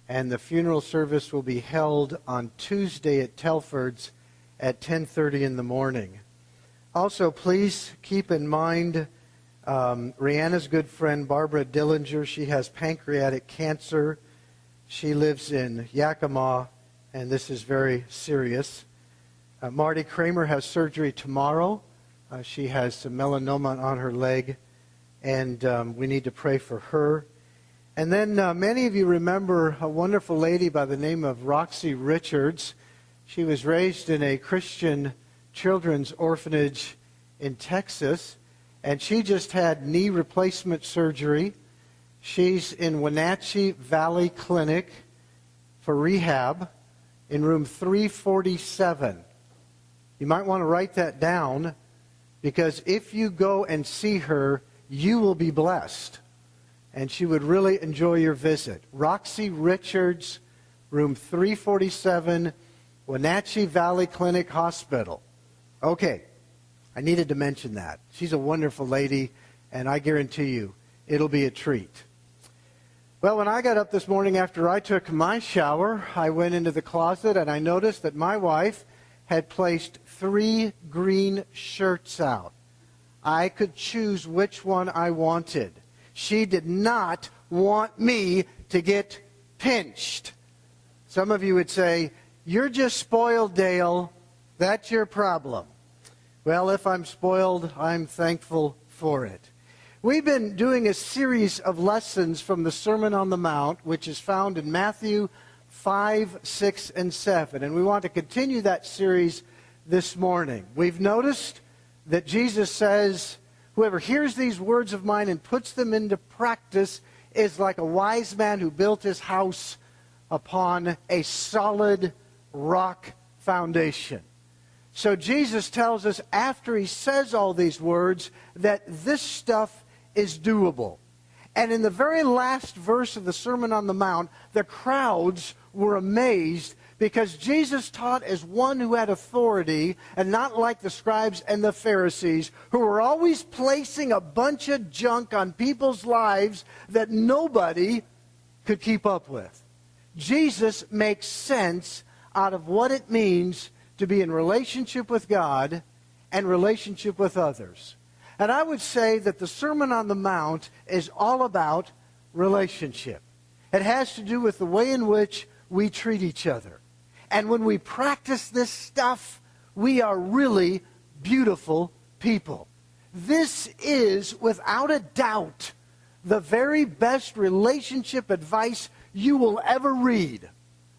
and the funeral service will be held on Tuesday at Telford's at 10:30 in the morning. Also, please keep in mind Rihanna's good friend Barbara Dillinger. She has pancreatic cancer. She lives in Yakima, and this is very serious. Marty Kramer has surgery tomorrow. She has some melanoma on her leg, and we need to pray for her. And then many of you remember a wonderful lady by the name of Roxy Richards. She was raised in a Christian children's orphanage in Texas, and she just had knee replacement surgery. She's in Wenatchee Valley Clinic for rehab in room 347. You might want to write that down, because if you go and see her, you will be blessed. And she would really enjoy your visit. Roxy Richards, room 347, Wenatchee Valley Clinic Hospital. Okay, I needed to mention that. She's a wonderful lady, and I guarantee you, it'll be a treat. Well, when I got up this morning after I took my shower, I went into the closet and I noticed that my wife had placed 3 green shirts out. I could choose which one I wanted. She did not want me to get pinched. Some of you would say, "You're just spoiled, Dale. That's your problem." Well, if I'm spoiled, I'm thankful for it. We've been doing a series of lessons from the Sermon on the Mount, which is found in Matthew 5, 6, and 7. And we want to continue that series this morning. We've noticed that Jesus says, "Whoever hears these words of mine and puts them into practice is like a wise man who built his house upon a solid rock foundation." So Jesus tells us after he says all these words that this stuff is doable. And in the very last verse of the Sermon on the Mount, the crowds were amazed because Jesus taught as one who had authority and not like the scribes and the Pharisees, who were always placing a bunch of junk on people's lives that nobody could keep up with. Jesus makes sense out of what it means to be in relationship with God and relationship with others. And I would say that the Sermon on the Mount is all about relationship. It has to do with the way in which we treat each other. And when we practice this stuff, we are really beautiful people. This is, without a doubt, the very best relationship advice you will ever read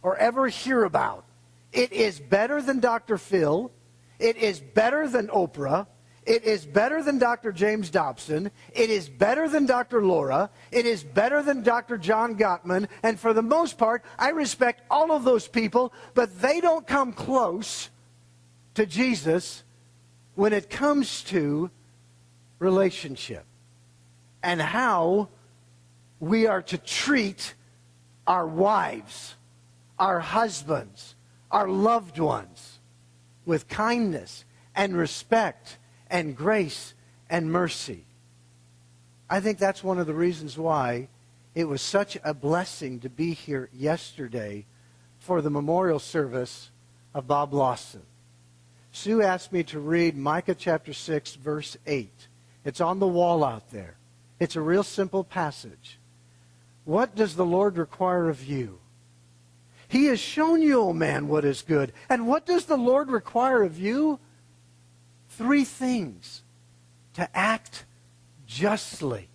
or ever hear about. It is better than Dr. Phil. It is better than Oprah. It is better than Dr. James Dobson. It is better than Dr. Laura. It is better than Dr. John Gottman. And for the most part, I respect all of those people, but they don't come close to Jesus when it comes to relationship and how we are to treat our wives, our husbands, our loved ones with kindness and respect and grace and mercy. I think that's one of the reasons why it was such a blessing to be here yesterday for the memorial service of Bob Lawson. Sue asked me to read Micah chapter 6, verse 8. It's on the wall out there. It's a real simple passage. What does the Lord require of you? He has shown you, O man, what is good. And what does the Lord require of you? 3 things. To act justly.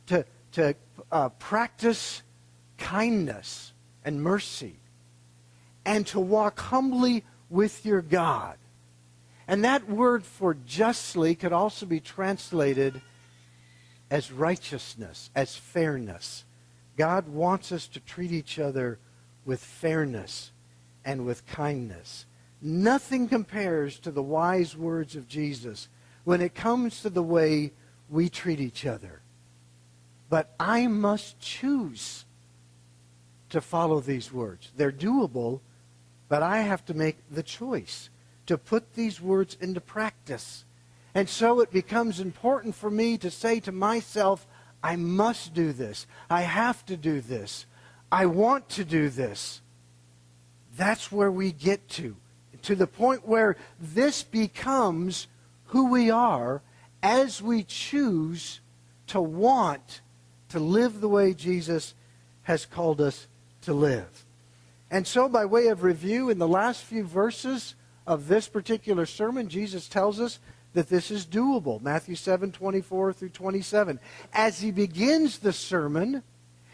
To practice kindness and mercy. And to walk humbly with your God. And that word for justly could also be translated as righteousness, as fairness. God wants us to treat each other with fairness and with kindness. Nothing compares to the wise words of Jesus when it comes to the way we treat each other. But I must choose to follow these words. They're doable, but I have to make the choice to put these words into practice. And so it becomes important for me to say to myself, I must do this. I have to do this. I want to do this. That's where we get to the point where this becomes who we are as we choose to want to live the way Jesus has called us to live. And so by way of review, in the last few verses of this particular sermon, Jesus tells us that this is doable. Matthew 7:24 through 27. As he begins the sermon,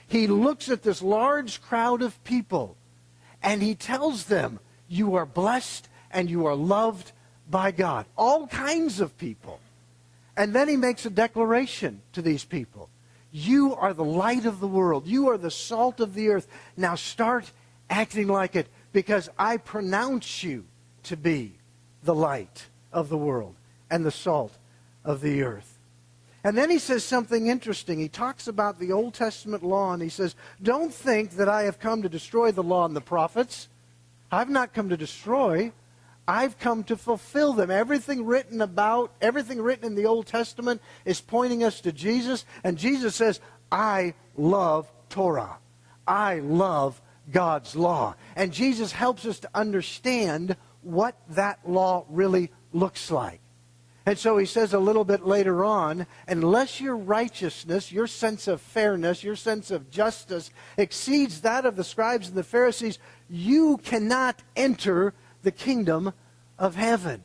he looks at this large crowd of people and he tells them, you are blessed and you are loved by God. All kinds of people. And then he makes a declaration to these people. You are the light of the world. You are the salt of the earth. Now start acting like it, because I pronounce you to be the light of the world and the salt of the earth. And then he says something interesting. He talks about the Old Testament law, and he says, don't think that I have come to destroy the law and the prophets. I've not come to destroy. I've come to fulfill them. Everything written in the Old Testament is pointing us to Jesus. And Jesus says, I love Torah. I love God's law. And Jesus helps us to understand what that law really looks like. And so he says a little bit later on, unless your righteousness, your sense of fairness, your sense of justice exceeds that of the scribes and the Pharisees, you cannot enter the kingdom of heaven.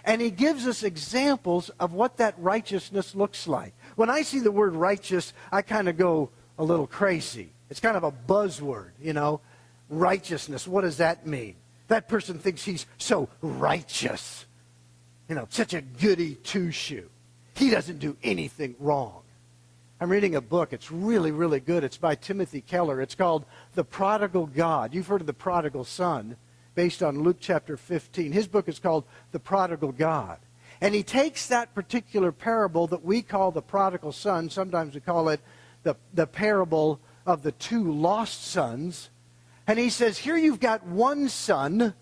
And he gives us examples of what that righteousness looks like. When I see the word righteous, I kind of go a little crazy. It's kind of a buzzword, you know. Righteousness, what does that mean? That person thinks he's so righteous. You know, such a goody two-shoe. He doesn't do anything wrong. I'm reading a book. It's really, really good. It's by Timothy Keller. It's called The Prodigal God. You've heard of the prodigal son, based on Luke chapter 15. His book is called The Prodigal God. And he takes that particular parable that we call the prodigal son, sometimes we call it the parable of the two lost sons. And he says, here you've got one son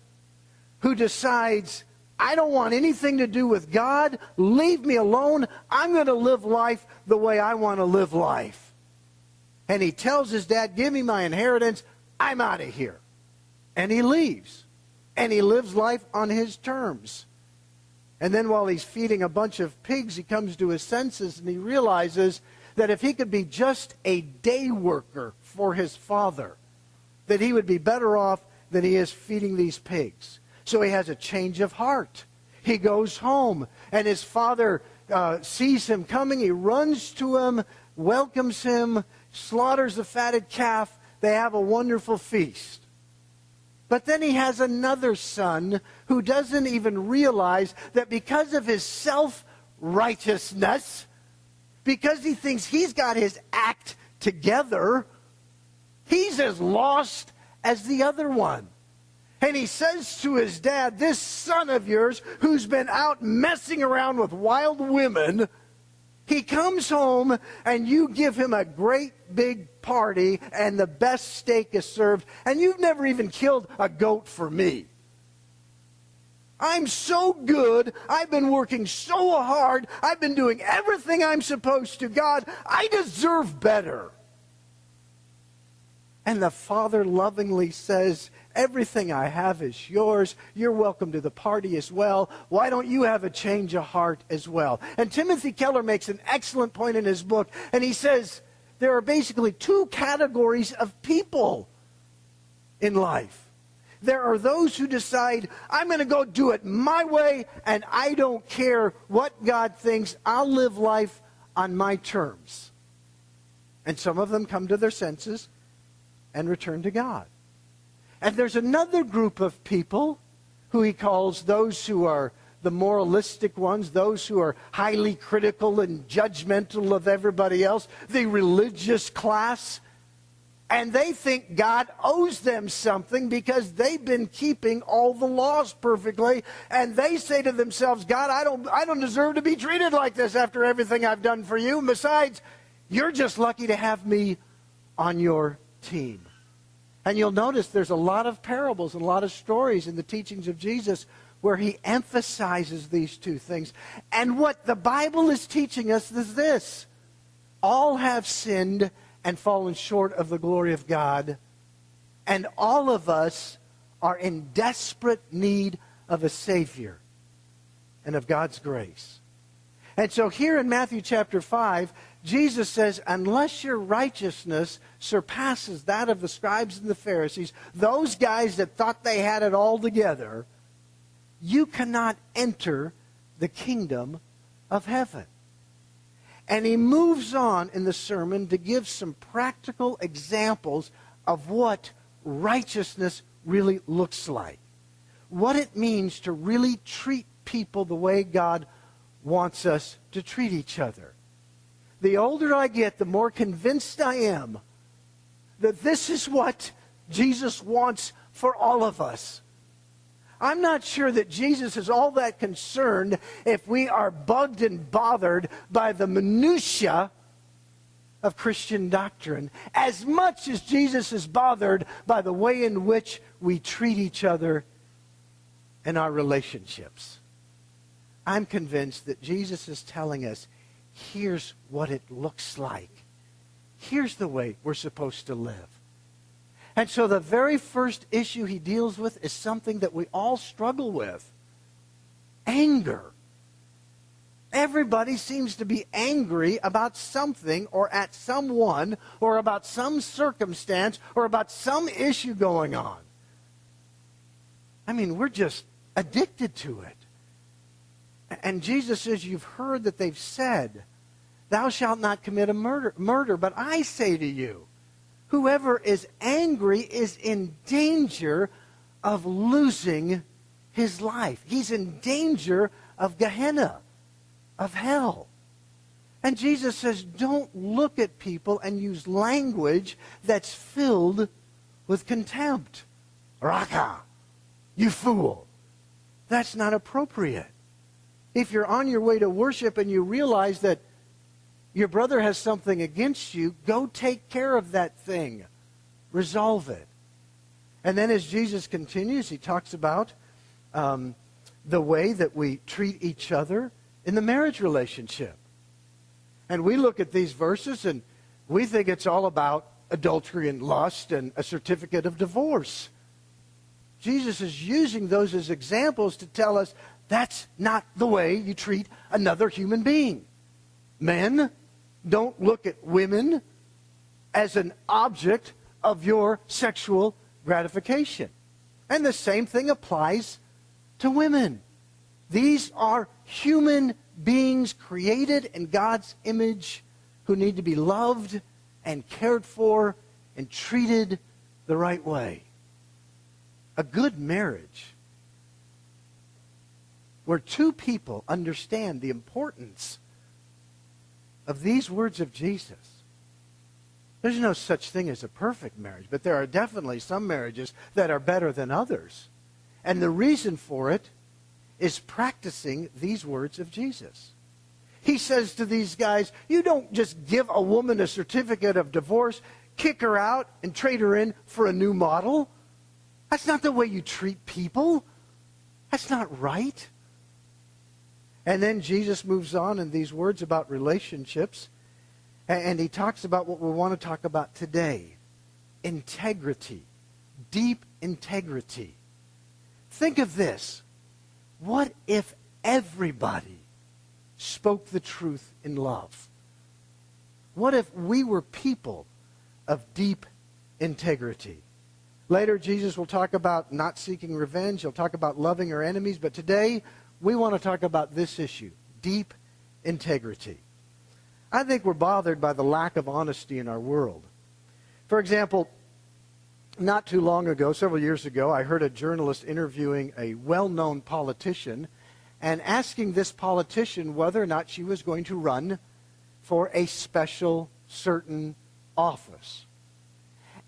who decides, I don't want anything to do with God. Leave me alone. I'm going to live life the way I want to live life. And he tells his dad, give me my inheritance. I'm out of here. And he leaves. And he lives life on his terms. And then while he's feeding a bunch of pigs, he comes to his senses and he realizes that if he could be just a day worker for his father, that he would be better off than he is feeding these pigs. So he has a change of heart. He goes home, and his father sees him coming. He runs to him, welcomes him, slaughters the fatted calf. They have a wonderful feast. But then he has another son who doesn't even realize that because of his self-righteousness, because he thinks he's got his act together, he's as lost as the other one. And he says to his dad, this son of yours who's been out messing around with wild women, he comes home and you give him a great big party and the best steak is served, and you've never even killed a goat for me. I'm so good. I've been working so hard. I've been doing everything I'm supposed to. God, I deserve better. And the father lovingly says, everything I have is yours. You're welcome to the party as well. Why don't you have a change of heart as well? And Timothy Keller makes an excellent point in his book. And he says there are basically two categories of people in life. There are those who decide, I'm going to go do it my way, and I don't care what God thinks. I'll live life on my terms. And some of them come to their senses and return to God. And there's another group of people who he calls those who are the moralistic ones, those who are highly critical and judgmental of everybody else, the religious class. And they think God owes them something because they've been keeping all the laws perfectly. And they say to themselves, God, I don't deserve to be treated like this after everything I've done for you. And besides, you're just lucky to have me on your team. And you'll notice there's a lot of parables and a lot of stories in the teachings of Jesus where he emphasizes these two things. And what the Bible is teaching us is this. All have sinned and fallen short of the glory of God, and all of us are in desperate need of a Savior and of God's grace. And so here in Matthew chapter 5, Jesus says, unless your righteousness surpasses that of the scribes and the Pharisees, those guys that thought they had it all together, you cannot enter the kingdom of heaven. And he moves on in the sermon to give some practical examples of what righteousness really looks like. What it means to really treat people the way God wants us to treat each other. The older I get, the more convinced I am that this is what Jesus wants for all of us. I'm not sure that Jesus is all that concerned if we are bugged and bothered by the minutia of Christian doctrine, as much as Jesus is bothered by the way in which we treat each other in our relationships. I'm convinced that Jesus is telling us, here's what it looks like. Here's the way we're supposed to live. And so the very first issue he deals with is something that we all struggle with. Anger. Everybody seems to be angry about something or at someone or about some circumstance or about some issue going on. I mean, we're just addicted to it. And Jesus says, you've heard that they've said, thou shalt not commit a murder. But I say to you, whoever is angry is in danger of losing his life. He's in danger of Gehenna, of hell. And Jesus says, don't look at people and use language that's filled with contempt. Raka, you fool. That's not appropriate. If you're on your way to worship and you realize that your brother has something against you, go take care of that thing. Resolve it. And then as Jesus continues, he talks about the way that we treat each other in the marriage relationship. And we look at these verses and we think it's all about adultery and lust and a certificate of divorce. Jesus is using those as examples to tell us that's not the way you treat another human being. Men, don't look at women as an object of your sexual gratification. And the same thing applies to women. These are human beings created in God's image who need to be loved and cared for and treated the right way. A good marriage where two people understand the importance of these words of Jesus. There's no such thing as a perfect marriage, but there are definitely some marriages that are better than others. And the reason for it is practicing these words of Jesus. He says to these guys, you don't just give a woman a certificate of divorce, kick her out, and trade her in for a new model. That's not the way you treat people. That's not right. And then Jesus moves on in these words about relationships, and he talks about what we want to talk about today. Integrity. Deep integrity. Think of this. What if everybody spoke the truth in love? What if we were people of deep integrity? Later, Jesus will talk about not seeking revenge. He'll talk about loving our enemies. But today, we want to talk about this issue, deep integrity. I think we're bothered by the lack of honesty in our world. For example, not too long ago, several years ago, I heard a journalist interviewing a well-known politician and asking this politician whether or not she was going to run for a special certain office.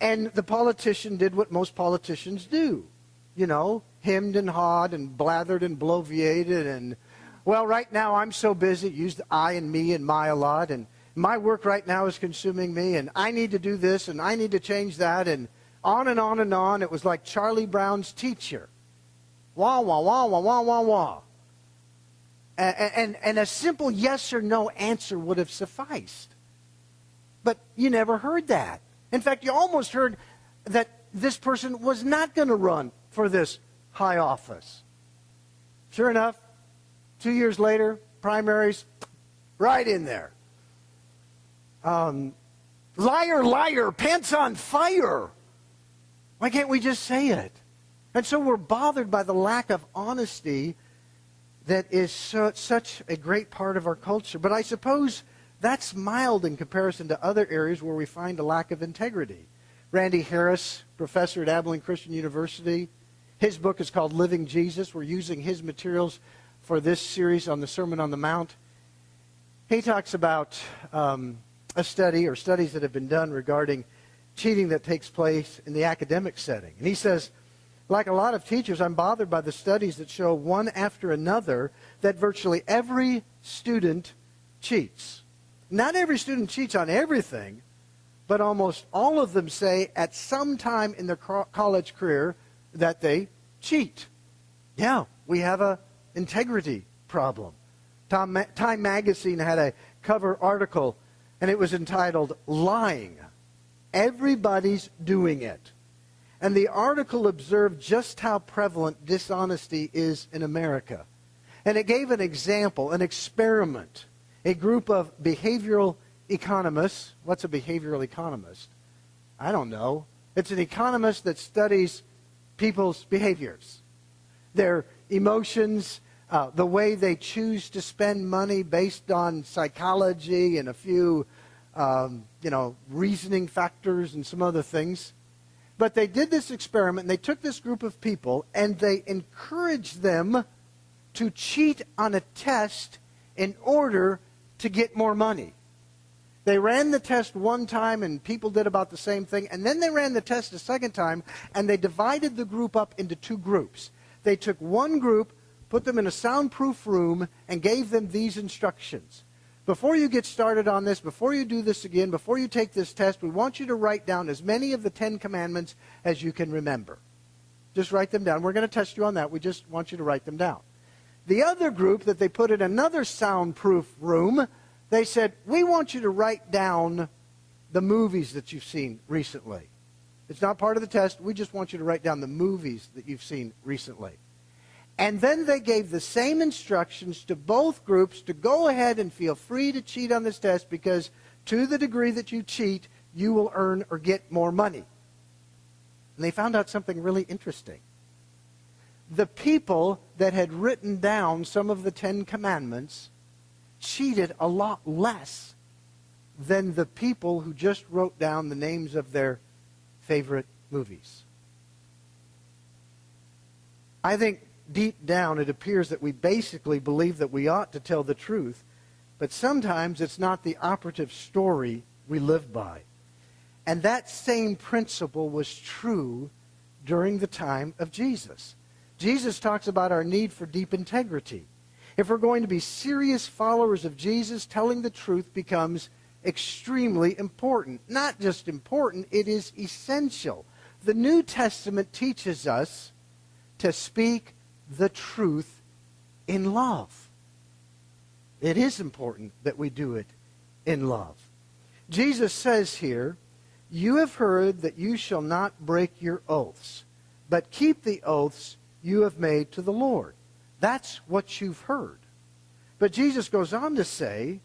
And the politician did what most politicians do. You know, hemmed and hawed and blathered and bloviated and, well, right now I'm so busy, used I and me and my a lot, and my work right now is consuming me, and I need to do this, and I need to change that, and on and on and on. It was like Charlie Brown's teacher. Wah, wah, wah, wah, wah, wah, wah. And a simple yes or no answer would have sufficed. But you never heard that. In fact, you almost heard that this person was not going to run for this high office. Sure enough, 2 years later, primaries, right in there. Liar, liar, pants on fire. Why can't we just say it? And so we're bothered by the lack of honesty that is such a great part of our culture. But I suppose that's mild in comparison to other areas where we find a lack of integrity. Randy Harris, professor at Abilene Christian University, his book is called Living Jesus. We're using his materials for this series on the Sermon on the Mount. He talks about a study or studies that have been done regarding cheating that takes place in the academic setting. And he says, like a lot of teachers, I'm bothered by the studies that show one after another that virtually every student cheats. Not every student cheats on everything, but almost all of them say at some time in their college career that they cheat. Yeah, we have an integrity problem. Time Magazine had a cover article, and it was entitled, Lying. Everybody's doing it. And the article observed just how prevalent dishonesty is in America. And it gave an example, an experiment. A group of behavioral economists. What's a behavioral economist? I don't know. It's an economist that studies people's behaviors, their emotions, the way they choose to spend money based on psychology and a few, reasoning factors and some other things. But they did this experiment, and they took this group of people, and they encouraged them to cheat on a test in order to get more money. They ran the test one time, and people did about the same thing, and then they ran the test a second time, and they divided the group up into two groups. They took one group, put them in a soundproof room, and gave them these instructions. Before you get started on this, before you do this again, before you take this test, we want you to write down as many of the 10 Commandments as you can remember. Just write them down. We're going to test you on that. We just want you to write them down. The other group that they put in another soundproof room, they said, we want you to write down the movies that you've seen recently. It's not part of the test. We just want you to write down the movies that you've seen recently. And then they gave the same instructions to both groups to go ahead and feel free to cheat on this test, because to the degree that you cheat, you will earn or get more money. And they found out something really interesting. The people that had written down some of the 10 Commandments cheated a lot less than the people who just wrote down the names of their favorite movies. I think deep down it appears that we basically believe that we ought to tell the truth, but sometimes it's not the operative story we live by. And that same principle was true during the time of Jesus. Jesus talks about our need for deep integrity. If we're going to be serious followers of Jesus, telling the truth becomes extremely important. Not just important, it is essential. The New Testament teaches us to speak the truth in love. It is important that we do it in love. Jesus says here, you have heard that you shall not break your oaths, but keep the oaths you have made to the Lord. That's what you've heard. But Jesus goes on to say,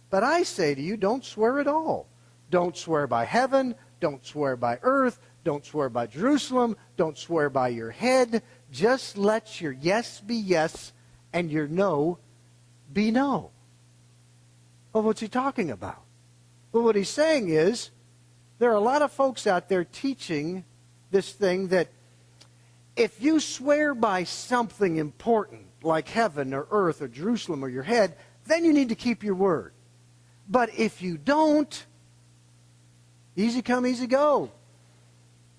but I say to you, don't swear at all. Don't swear by heaven. Don't swear by earth. Don't swear by Jerusalem. Don't swear by your head. Just let your yes be yes and your no be no. Well, what's he talking about? Well, what he's saying is there are a lot of folks out there teaching this thing that if you swear by something important, like heaven or earth or Jerusalem or your head, then you need to keep your word. But if you don't, easy come, easy go.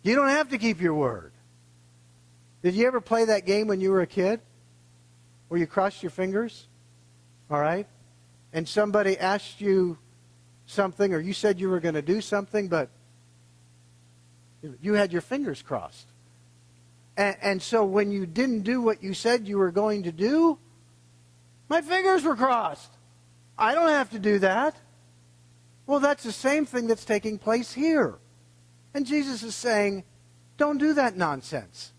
You don't have to keep your word. Did you ever play that game when you were a kid? Where you crossed your fingers? All right? And somebody asked you something, or you said you were going to do something, but you had your fingers crossed. And so when you didn't do what you said you were going to do, my fingers were crossed. I don't have to do that. Well, that's the same thing that's taking place here. And Jesus is saying, don't do that nonsense.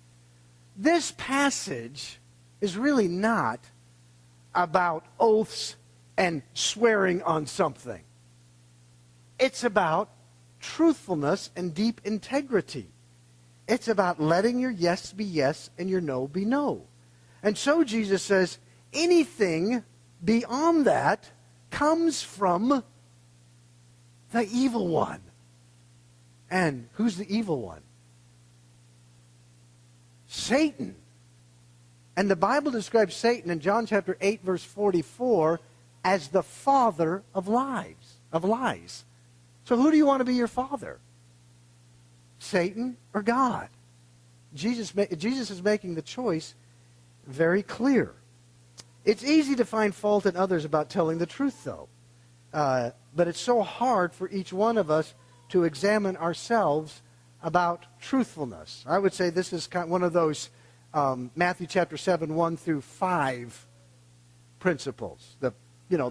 This passage is really not about oaths and swearing on something. It's about truthfulness and deep integrity. It's about letting your yes be yes and your no be no. And so Jesus says, anything beyond that comes from the evil one. And who's the evil one? Satan. And the Bible describes Satan in John chapter 8, verse 44, as the father of lies. So who do you want to be your father? Satan or God? Jesus is making the choice very clear. It's easy to find fault in others about telling the truth, though. But it's so hard for each one of us to examine ourselves about truthfulness. I would say this is kind of one of those Matthew chapter 7, 1 through 5 principles. The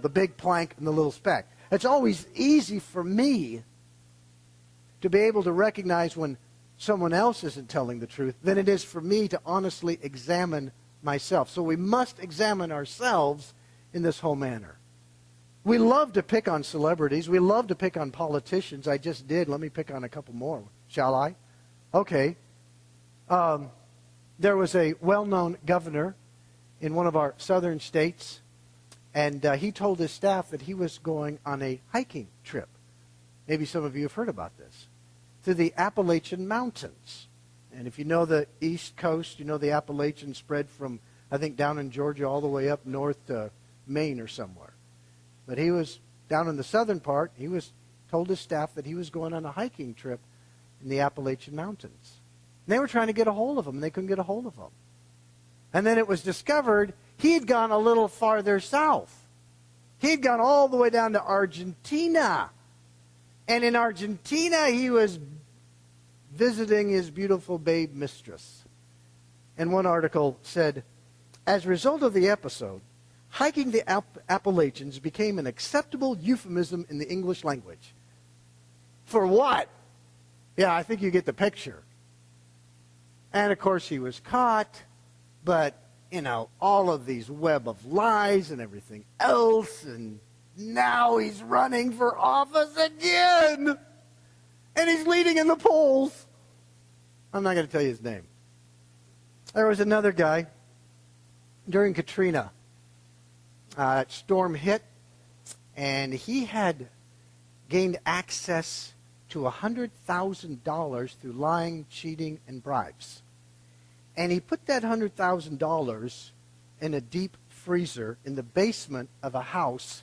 big plank and the little speck. It's always easy for me to be able to recognize when someone else isn't telling the truth than it is for me to honestly examine myself. So we must examine ourselves in this whole manner. We love to pick on celebrities. We love to pick on politicians. I just did. Let me pick on a couple more. Shall I? Okay. There was a well-known governor in one of our southern states, and he told his staff that he was going on a hiking trip. Maybe some of you have heard about this. To the Appalachian Mountains. And if you know the East Coast, you know the Appalachians spread from, I think, down in Georgia all the way up north to Maine or somewhere. But he was down in the southern part. He told his staff that he was going on a hiking trip in the Appalachian Mountains. And they were trying to get a hold of him, and they couldn't get a hold of him. And then it was discovered he had gone a little farther south. He had gone all the way down to Argentina. And in Argentina, he was visiting his beautiful babe mistress. And one article said, as a result of the episode, hiking the Appalachians became an acceptable euphemism in the English language. For what? Yeah, I think you get the picture. And of course he was caught, but, all of these web of lies and everything else, and now he's running for office again. And he's leading in the polls. I'm not going to tell you his name. There was another guy during Katrina. Storm hit, and he had gained access to $100,000 through lying, cheating, and bribes. And he put that $100,000 in a deep freezer in the basement of a house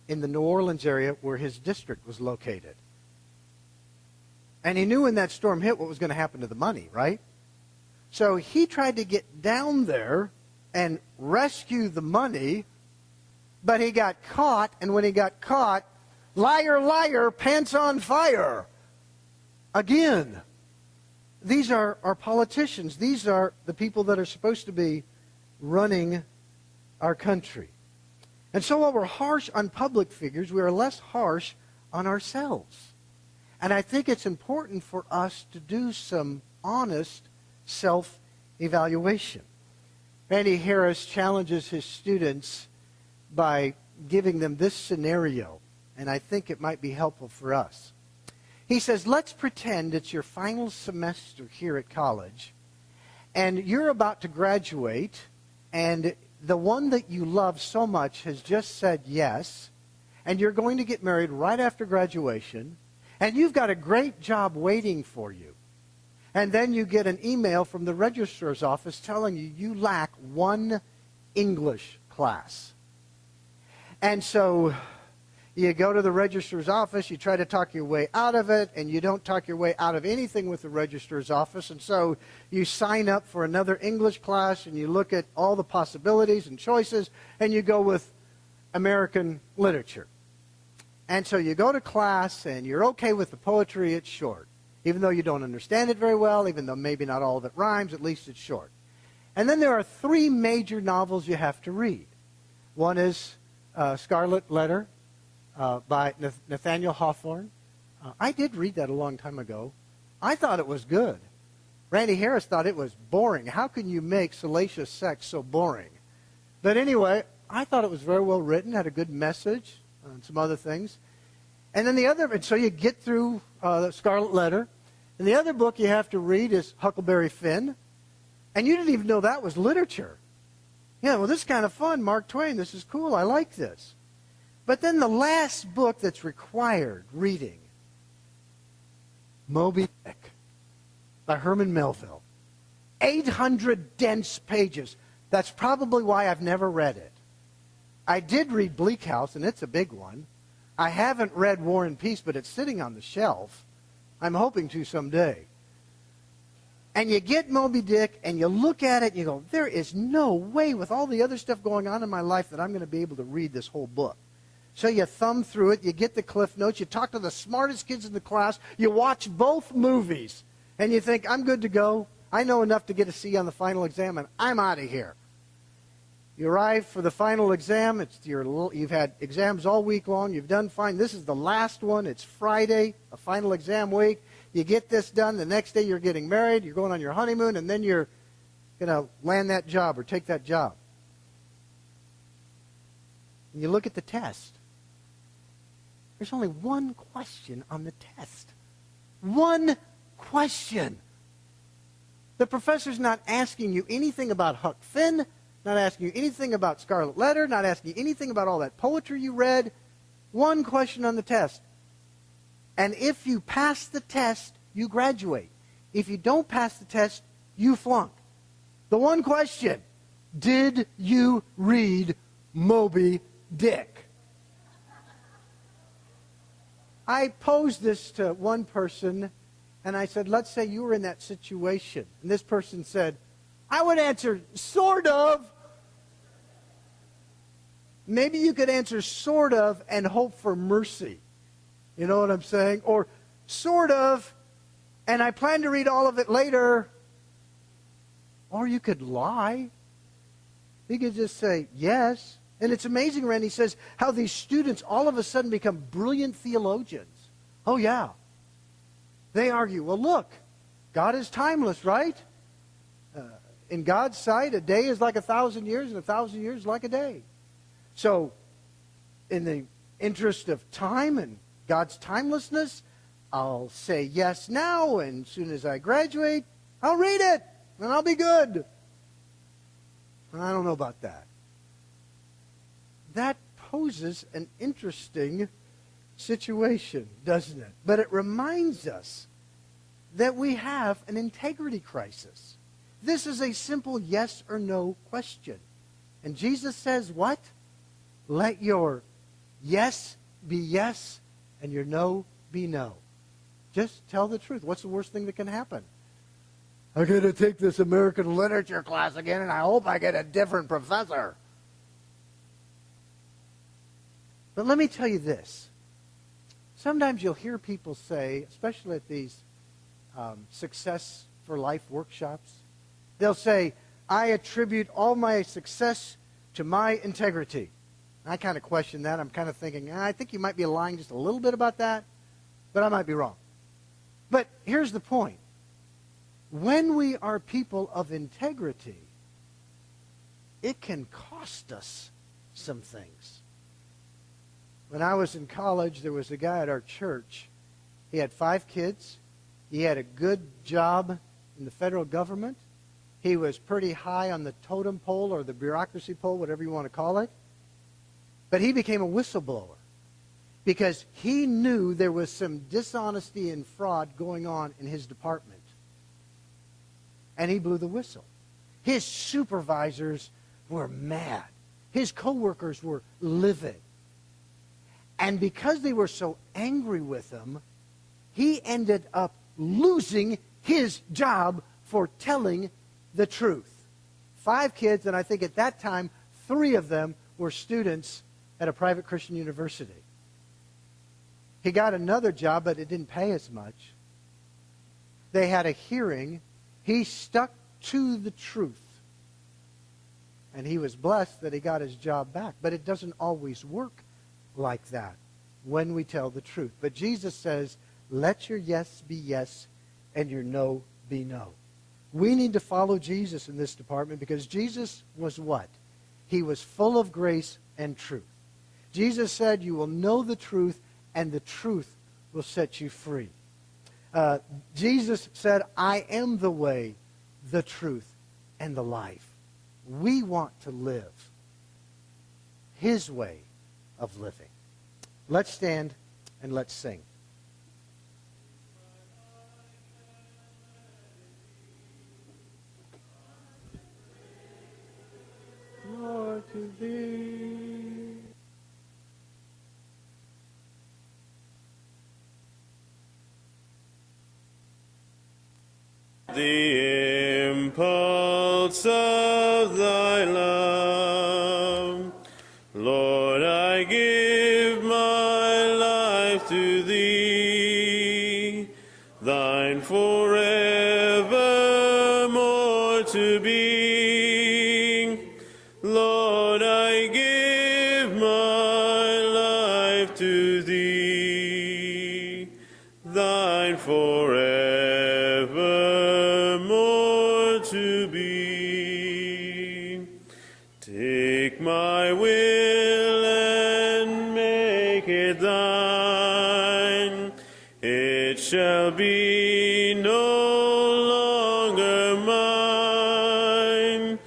in the New Orleans area where his district was located. And he knew when that storm hit what was going to happen to the money, right? So he tried to get down there and rescue the money, but he got caught, and when he got caught, liar, liar, pants on fire. Again, these are our politicians. These are the people that are supposed to be running our country. And so while we're harsh on public figures, we are less harsh on ourselves. And I think it's important for us to do some honest self-evaluation. Randy Harris challenges his students by giving them this scenario, and I think it might be helpful for us. He says, let's pretend it's your final semester here at college, and you're about to graduate, and the one that you love so much has just said yes, and you're going to get married right after graduation, and you've got a great job waiting for you. And then you get an email from the registrar's office telling you lack one English class. And so you go to the registrar's office, you try to talk your way out of it, and you don't talk your way out of anything with the registrar's office. And so you sign up for another English class, and you look at all the possibilities and choices, and you go with American literature. And so you go to class, and you're okay with the poetry, it's short. Even though you don't understand it very well, even though maybe not all of it rhymes, at least it's short. And then there are three major novels you have to read. One is Scarlet Letter, by Nathaniel Hawthorne. I did read that a long time ago. I thought it was good. Randy Harris thought it was boring. How can you make salacious sex so boring? But anyway, I thought it was very well written, had a good message, and some other things. And then and so you get through the Scarlet Letter. And the other book you have to read is Huckleberry Finn. And you didn't even know that was literature. Yeah, well, this is kind of fun. Mark Twain, this is cool. I like this. But then the last book that's required reading, Moby Dick by Herman Melville. 800 dense pages. That's probably why I've never read it. I did read Bleak House, and it's a big one. I haven't read War and Peace, but it's sitting on the shelf. I'm hoping to someday. And you get Moby Dick, and you look at it, and you go, there is no way with all the other stuff going on in my life that I'm going to be able to read this whole book. So you thumb through it, you get the Cliff Notes, you talk to the smartest kids in the class, you watch both movies, and you think, I'm good to go. I know enough to get a C on the final exam, and I'm out of here. You arrive for the final exam. You've had exams all week long. You've done fine. This is the last one. It's Friday, a final exam week. You get this done. The next day you're getting married. You're going on your honeymoon, and then you're going to land that job or take that job. And you look at the test. There's only one question on the test. One question. The professor's not asking you anything about Huck Finn, not asking you anything about Scarlet Letter, not asking you anything about all that poetry you read. One question on the test. And if you pass the test, you graduate. If you don't pass the test, you flunk. The one question, did you read Moby Dick? I posed this to one person, and I said, let's say you were in that situation. And this person said, I would answer, sort of. Maybe you could answer sort of and hope for mercy. You know what I'm saying? Or sort of, and I plan to read all of it later. Or you could lie. You could just say yes. And it's amazing, Randy says, how these students all of a sudden become brilliant theologians. Oh, yeah. They argue, well, look, God is timeless, right? In God's sight, a day is like 1,000 years, and 1,000 years is like a day. So, in the interest of time and God's timelessness, I'll say yes now, and as soon as I graduate, I'll read it, and I'll be good. And I don't know about that. That poses an interesting situation, doesn't it? But it reminds us that we have an integrity crisis. This is a simple yes or no question. And Jesus says what? Let your yes be yes and your no be no. Just tell the truth. What's the worst thing that can happen? I'm going to take this American literature class again, and I hope I get a different professor. But let me tell you this. Sometimes you'll hear people say, especially at these Success for Life workshops, they'll say, I attribute all my success to my integrity. I kind of question that. I'm kind of thinking, I think you might be lying just a little bit about that, but I might be wrong. But here's the point. When we are people of integrity, it can cost us some things. When I was in college, there was a guy at our church. He had 5 kids. He had a good job in the federal government. He was pretty high on the totem pole or the bureaucracy pole, whatever you want to call it. But he became a whistleblower because he knew there was some dishonesty and fraud going on in his department. And he blew the whistle. His supervisors were mad. His coworkers were livid. And because they were so angry with him, he ended up losing his job for telling the truth. 5 kids, and I think at that time, 3 of them were students at a private Christian university. He got another job, but it didn't pay as much. They had a hearing. He stuck to the truth. And he was blessed that he got his job back. But it doesn't always work like that. when we tell the truth. But Jesus says, let your yes be yes and your no be no. We need to follow Jesus in this department because Jesus was what? He was full of grace and truth. Jesus said, you will know the truth, and the truth will set you free. Jesus said, I am the way, the truth, and the life. We want to live his way of living. Let's stand and let's sing. Lord, to thee. The impulse of thy love, Lord, I give my life to thee, thine forevermore to be. Lord, I give my life to thee, thine forevermore to be. Take my will and make it thine. It shall be no longer mine.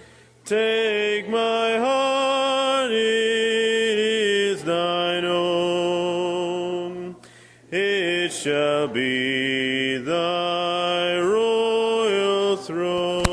Take my heart, it is thine own. It shall be thy royal throne.